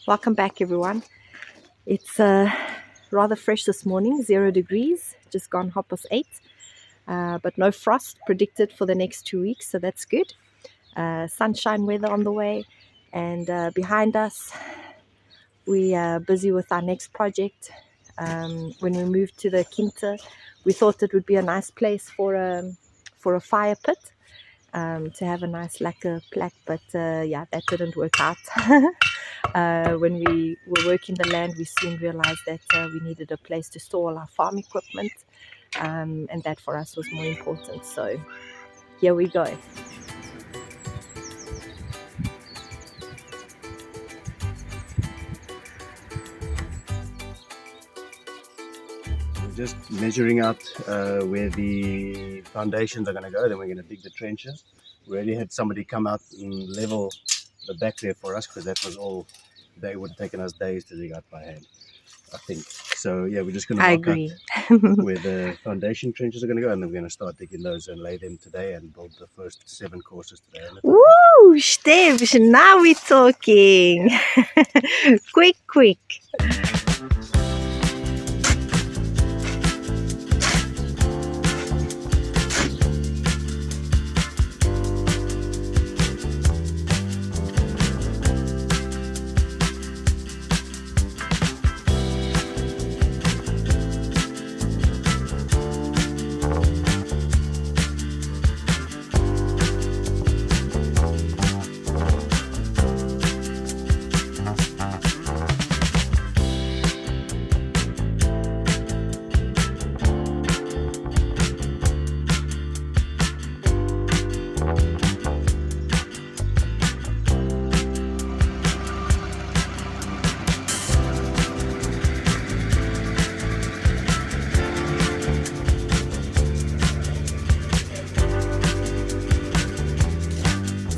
Welcome back, everyone. It's rather fresh this morning, 0 degrees, just gone 8:30, but no frost predicted for the next 2 weeks, so that's good. Sunshine weather on the way, and behind us, we are busy with our next project. When we moved to the Quinta, we thought it would be a nice place for a fire pit. To have a nice lacquer plaque, but yeah, that didn't work out. When we were working the land, we soon realized that we needed a place to store all our farm equipment, and that for us was more important. So here we go. We're just measuring out where the foundations are going to go. Then we're going to dig the trenches. We already had somebody come out and level the back there for us, because that was all, they would have taken us days to dig out by hand, I think. So yeah, we're just going to mark out where the foundation trenches are going to go, and then we're going to start digging those and lay them today and build the first 7 courses today. Woo, Steve, now we're talking. Quick.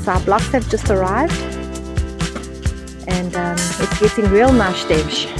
So our blocks have just arrived, and it's getting real nice, Dave.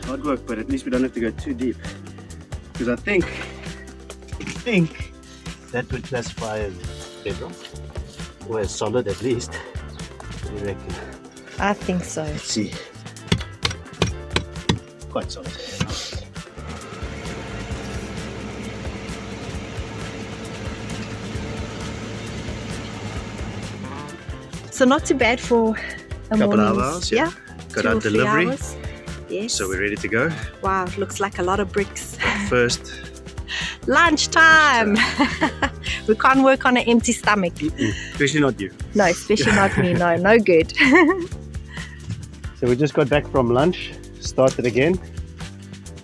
Hard work, but at least we don't have to go too deep, because I think that would classify as bedrock, or as solid at least. What do you reckon? I think so. Let's see. Quite solid. So not too bad for a Couple of morning's, hours, yeah. Got 2 our or 3 delivery. hours. Yes. So we're ready to go. Wow, it looks like a lot of bricks. First, Lunchtime. We can't work on an empty stomach. especially not you. No, especially not me. No good. So we just got back from lunch, started again.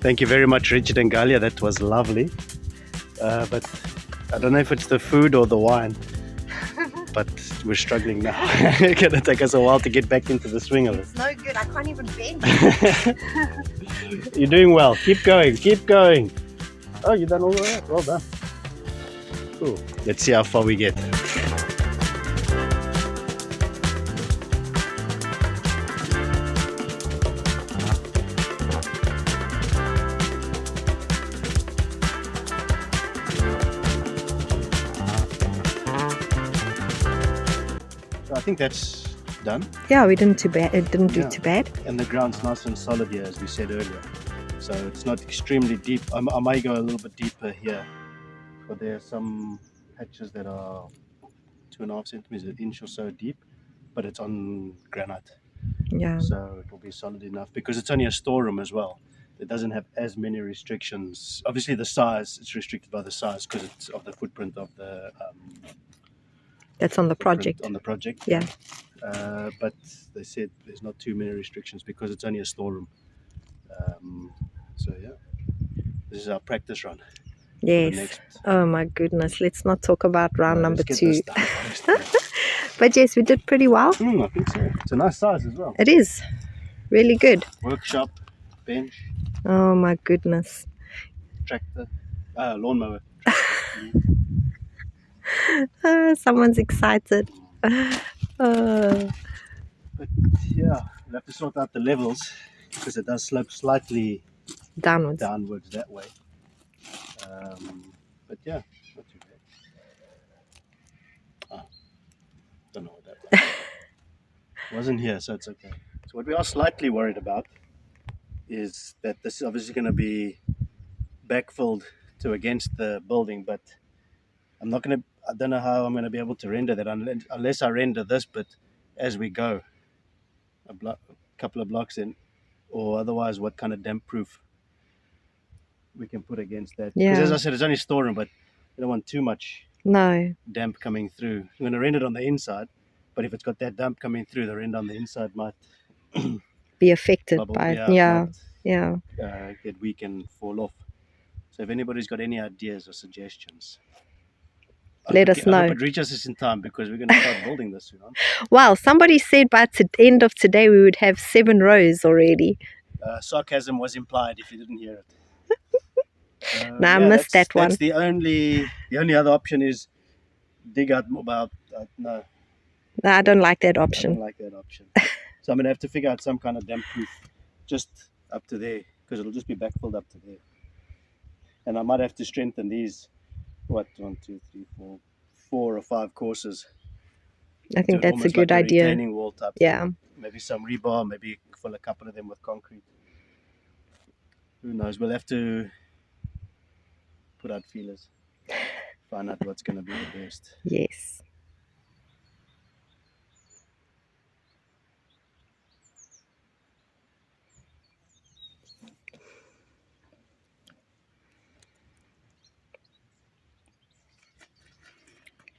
Thank you very much, Richard and Galia. That was lovely. But I don't know if it's the food or the wine, but we're struggling now. It's gonna take us a while to get back into the swing of it. It's no good. I can't even bend. You're doing well. Keep going. Oh, you done all right. Well done. Cool. Let's see how far we get. So I think that's done. Yeah, we didn't too bad. It didn't do too bad. And the ground's nice and solid here, as we said earlier. So it's not extremely deep. I might go a little bit deeper here, but there are some patches that are 2.5 centimeters, an inch or so deep, but it's on granite. Yeah. So it will be solid enough, because it's only a storeroom as well. It doesn't have as many restrictions. Obviously the size, it's restricted by the size because it's of the footprint of the That's on the project. On the project. Yeah. But they said there's not too many restrictions because it's only a storeroom. So yeah, this is our practice run. Yes. Oh my goodness. Let's not talk about round number 2. But yes, we did pretty well. I think so. It's a nice size as well. It is. Really good. Workshop, bench. Oh my goodness. Tractor, lawnmower. Someone's excited. But yeah, we'll have to sort out the levels because it does slope slightly downwards that way. But yeah, not too bad. Don't know what that was. Wasn't here, so it's okay. So what we are slightly worried about is that this is obviously going to be backfilled to against the building, but I don't know how I'm going to be able to render that unless I render this bit as we go, a couple of blocks in, or otherwise what kind of damp proof we can put against that. Because as I said, it's only storeroom, but we don't want too much damp coming through. I'm going to render it on the inside, but if it's got that damp coming through, the render on the inside might be affected by it. Get weak and fall off. So if anybody's got any ideas or suggestions, let us know. I hope it reaches us in time because we're going to start building this soon. Well, somebody said by the end of today we would have 7 rows already. Sarcasm was implied if you didn't hear it. No, I missed that one. That's the only other option is dig out about no, I don't like that option. I don't like that option. So I'm going to have to figure out some kind of damp proof just up to there because it'll just be backfilled up to there. And I might have to strengthen these, 4 or 5 courses. I think that's a good idea. Retaining wall type thing. Maybe some rebar, maybe fill a couple of them with concrete. Who knows? We'll have to put out feelers, find out what's going to be the best. Yes.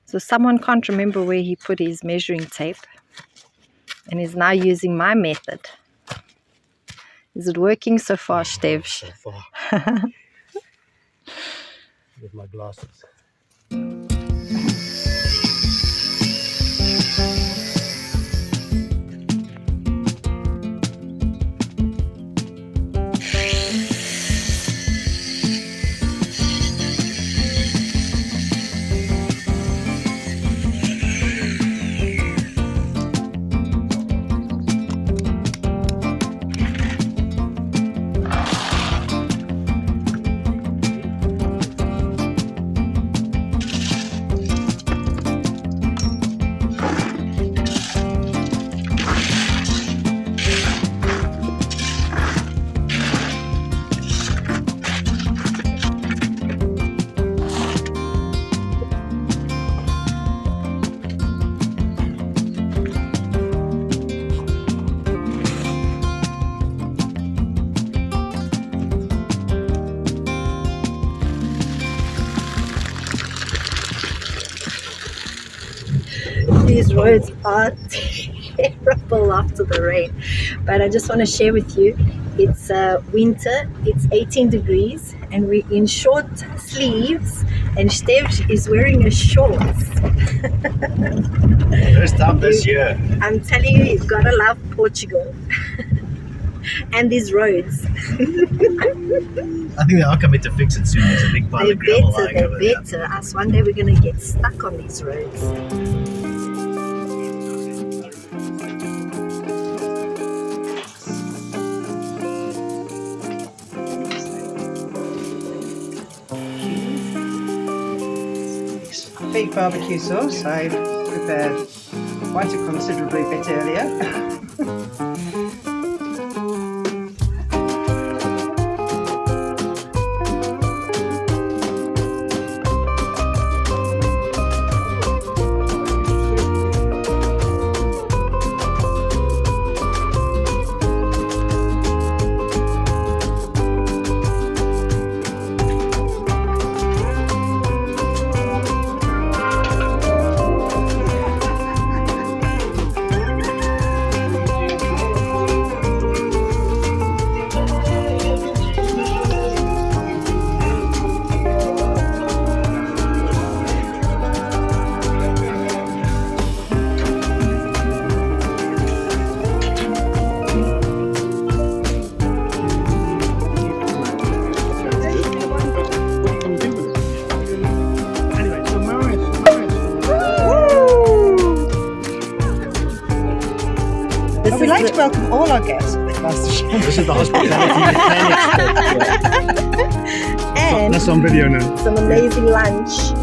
So someone can't remember where he put his measuring tape and is now using my method. Is it working so far, Stev? So far. With my glasses. These roads are terrible after the rain, but I just want to share with you, it's winter, it's 18 degrees and we're in short sleeves and Stev is wearing a shorts. First time this year. I'm telling you, you've got to love Portugal. And these roads. I think they are coming to fix it soon. There's a big pile of gravel lying over there. They're better. Us one day we're going to get stuck on these roads. Beef barbecue sauce I prepared quite a considerably bit earlier. like to welcome all our guests. This is the hospitality you can expect. And That's on video now. some amazing lunch.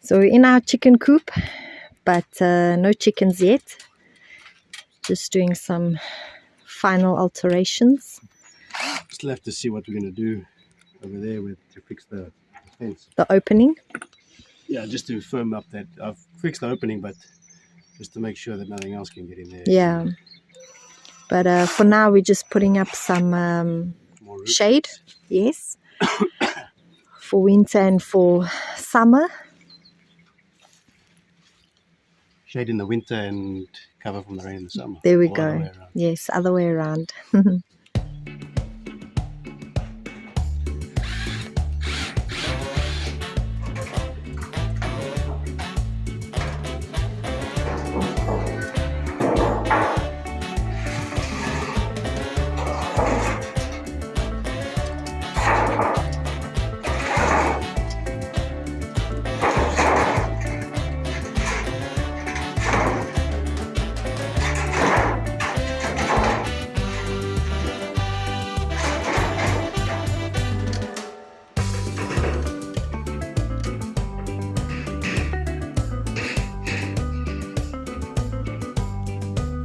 So we're in our chicken coop, but no chickens yet. Just doing some final alterations. Still have to see what we're going to do over there to fix the fence. The opening. Yeah, just to firm up that I've fixed the opening, but just to make sure that nothing else can get in there. Yeah. But for now, we're just putting up some More roof shade. space. Yes. For winter and for summer. Shade in the winter and cover from the rain in the summer. There we Or other go. way around. Yes, other way around.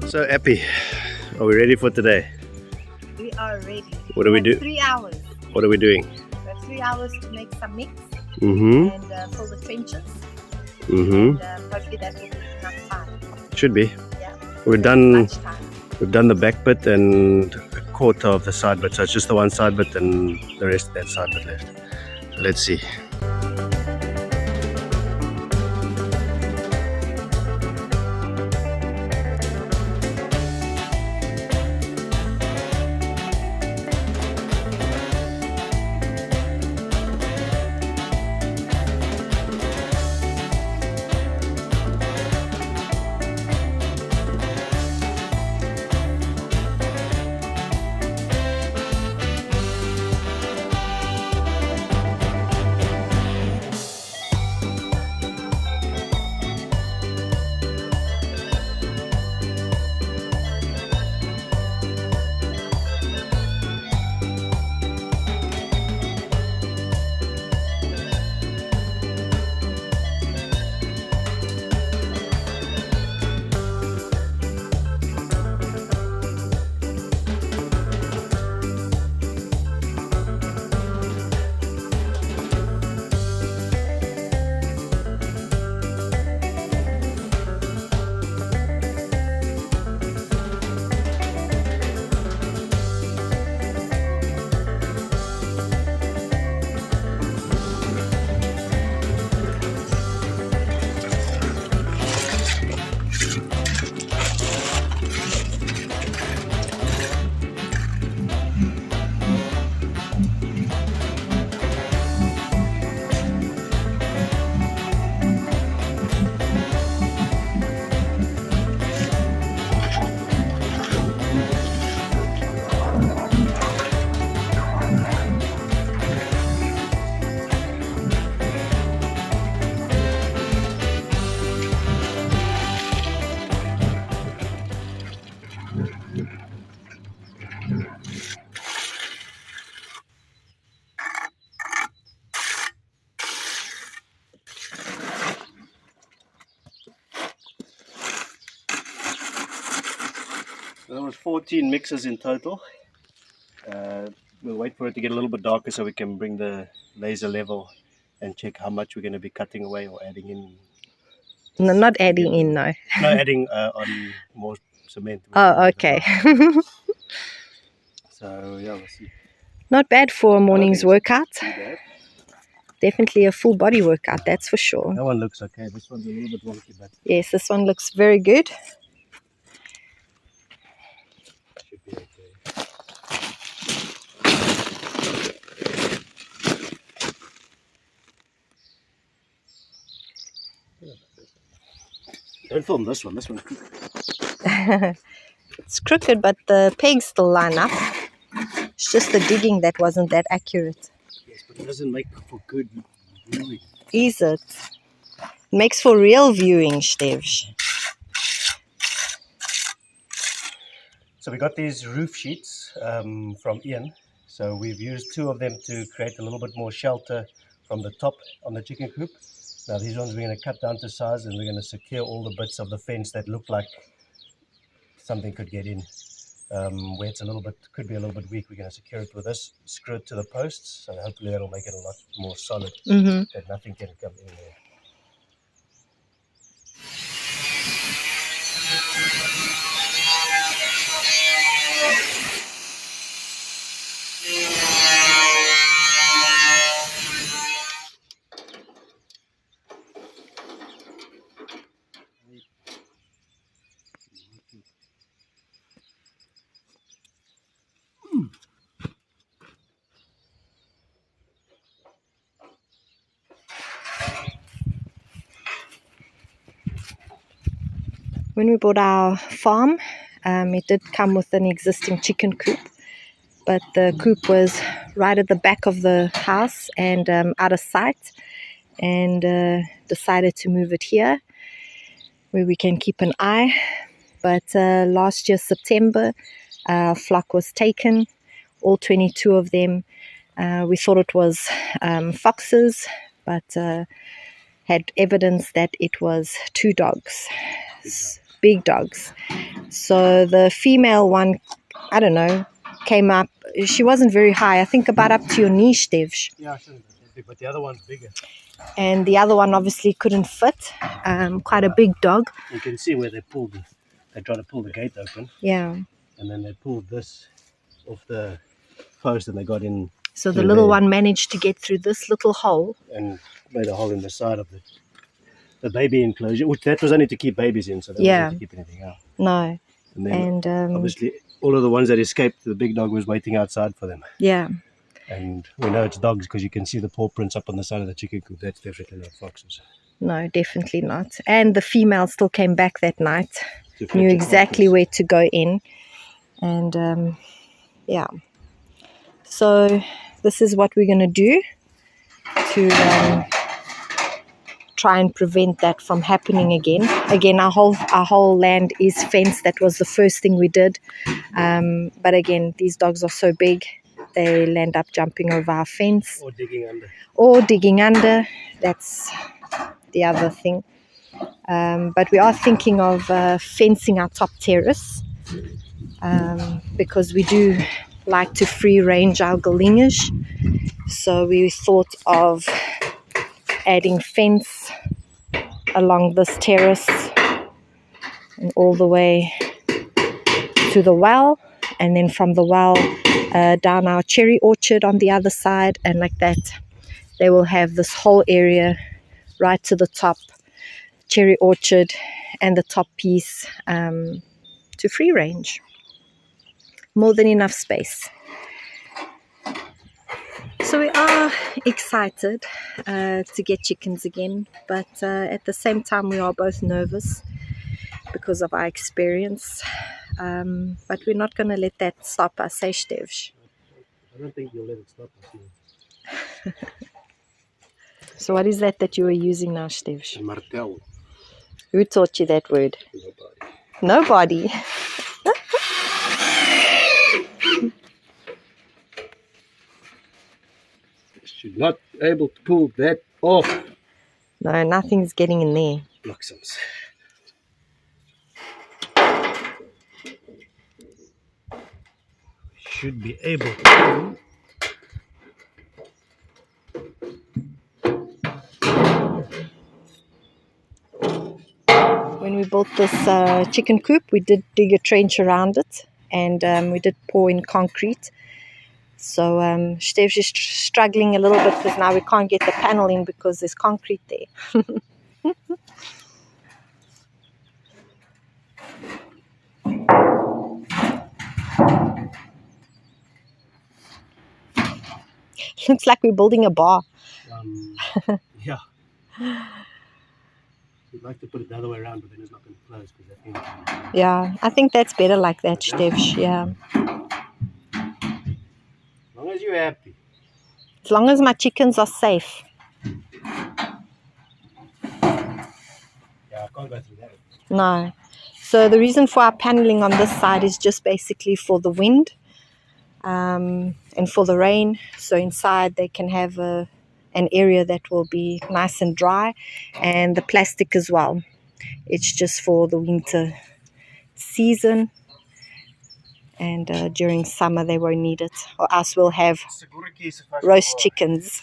So happy. Are we ready for today? We are ready. What do we do? 3 hours. What are we doing? We have 3 hours to make some mix Mm-hmm. and fill the trenches. Mm-hmm. And hopefully that will be enough time. Should be. Yeah. We've done Lunchtime. the back bit and a quarter of the side bit. So it's just the one side bit and the rest of that side bit left. So let's see. There was 14 mixes in total. We'll wait for it to get a little bit darker so we can bring the laser level and check how much we're going to be cutting away or adding in. No, not adding in, no. No, adding on more cement. Oh, okay. So yeah, we'll see. Not bad for a morning's workout. Too bad. Definitely a full body workout, that's for sure. That one looks okay. This one's a little bit wonky, but Yes, this one looks very good. should be okay. Don't film this one. This one. It's crooked, but the pegs still line up. It's just the digging that wasn't that accurate. Yes, but it doesn't make for good viewing. Is it? It makes for real viewing, Stevs. So we got these roof sheets from Ian. So we've used 2 of them to create a little bit more shelter from the top on the chicken coop. Now these ones we're going to cut down to size, and we're going to secure all the bits of the fence that look like something could get in. Where it's could be a little bit weak, we're going to secure it with this, screw it to the posts, so hopefully that'll make it a lot more solid, that nothing can come in there. When we bought our farm, it did come with an existing chicken coop, but the coop was right at the back of the house and out of sight, and decided to move it here where we can keep an eye. But last year, September, a flock was taken, all 22 of them. We thought it was foxes, but had evidence that it was 2 dogs. Big dogs. So the female one, I don't know, came up. She wasn't very high. I think about up to your knee, Stevs. Yeah, sure. But the other one's bigger. And the other one obviously couldn't fit. Quite a big dog. You can see where they tried to pull the gate open. Yeah. And then they pulled this off the post, and they got in. So the little one managed to get through this little hole. And made a hole in the side of the baby enclosure, which that was only to keep babies in, so they wasn't to keep anything out. No. And then obviously all of the ones that escaped, the big dog was waiting outside for them. Yeah. And we know it's dogs because you can see the paw prints up on the side of the chicken coop. That's definitely not foxes. No, definitely not. And the female still came back that night, knew exactly where to go in. And yeah. So this is what we're going to do to try and prevent that from happening again. Again, our whole land is fenced. That was the first thing we did. But again, these dogs are so big, they'll end up jumping over our fence. Or digging under. That's the other thing. But we are thinking of fencing our top terrace, because we do like to free range our gallinhas. So we thought of adding fence along this terrace and all the way to the well, and then from the well down our cherry orchard on the other side, and like that they will have this whole area right to the top, cherry orchard and the top piece to free range. More than enough space. So we are excited to get chickens again, but at the same time we are both nervous because of our experience. But we're not going to let that stop us, eh, Stevs? I don't think you'll let it stop us. So what is that you were using now, Stevs? A martel. Who taught you that word? Nobody. Nobody. You're not able to pull that off. No, nothing's getting in there. Nonsense. Should be able to pull. we built this chicken coop, we did dig a trench around it, and we did pour in concrete. So Stev's just struggling a little bit because now we can't get the panel in because there's concrete there. Looks like we're building a bar. Yeah. We'd like to put it the other way around, but then it's not going to close because that thing. Yeah, I think that's better like that, Stev. Yeah. As long as you're happy. As long as my chickens are safe. Yeah, I can't go through that. No. So the reason for our paneling on this side is just basically for the wind and for the rain. So inside they can have an area that will be nice and dry, and the plastic as well. It's just for the winter season, and during summer they won't need it, or else we'll have roast chickens.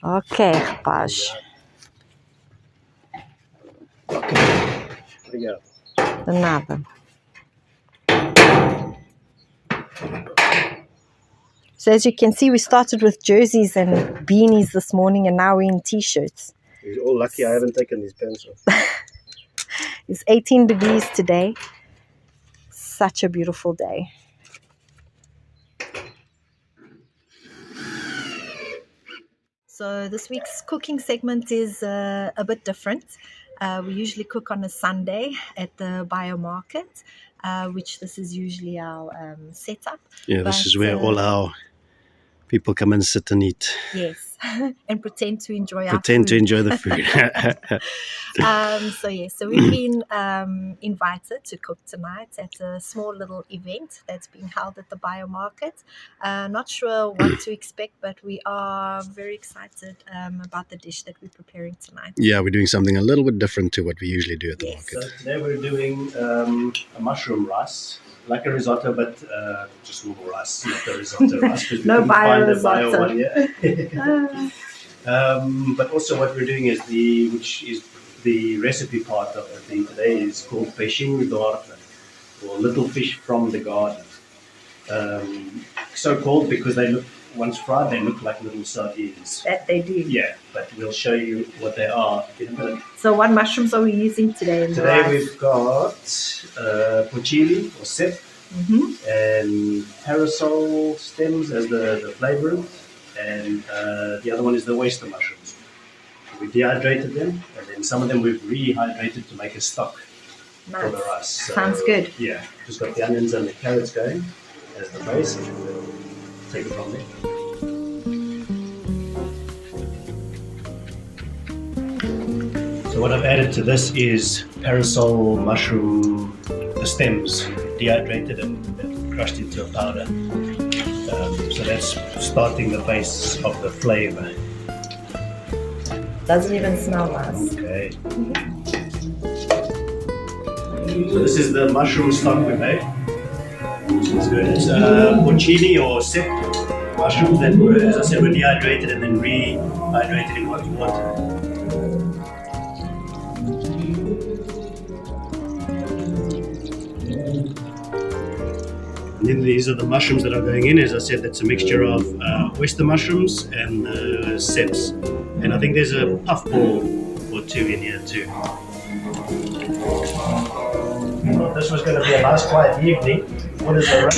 Okay, Bash. Okay, there we go. Another. So as you can see, we started with jerseys and beanies this morning, and now we're in t-shirts. You're all lucky I haven't taken these pants off. It's 18 degrees today. Such a beautiful day. So this week's cooking segment is a bit different. We usually cook on a Sunday at the biomarket, which this is usually our setup. Yeah, this is where all our people come and sit and eat. Yes, and pretend to enjoy the food. So we've been invited to cook tonight at a small little event that's being held at the biomarket. Not sure what to expect, but we are very excited about the dish that we're preparing tonight. Yeah, we're doing something a little bit different to what we usually do at the Yes. market. So today we're doing a mushroom rice, like a risotto, but just normal rice, not the risotto rice. No bio Bio risotto. one, yeah. But also what we're doing is which is the recipe part of the thing today is called peixinho d'horta, or little fish from the garden. So called because they look, once fried, they look like little sardines. That they do. Yeah, but we'll show you what they are in a minute. So what mushrooms are we using today? Today we've got porcini or sep and parasol stems as the flavouring, and the other one is the oyster mushrooms. We dehydrated them, and then some of them we've rehydrated to make a stock for the rice. So, sounds good. Yeah, just got the onions and the carrots going as the base, and then we'll take it from there. So what I've added to this is parasol mushroom, the stems, dehydrated and crushed into a powder. So that's starting the base of the flavour. Doesn't even smell nice. Okay. So this is the mushroom stock we made. So it's good. It's porcini or sep mushrooms that were, as I said, were dehydrated and then rehydrated in hot water. And then these are the mushrooms that are going in. As I said, that's a mixture of oyster mushrooms and seps. And I think there's a puffball or two in here too. This was going to be a nice quiet evening. What is the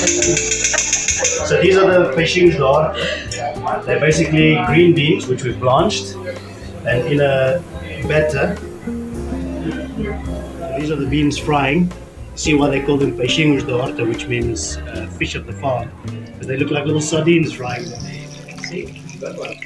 So these are the peixinhos d'horta. They're basically green beans which we've blanched and in a batter. These are the beans frying. See why they call them peixinhos d'horta, which means fish of the farm, because they look like little sardines frying. See, got one.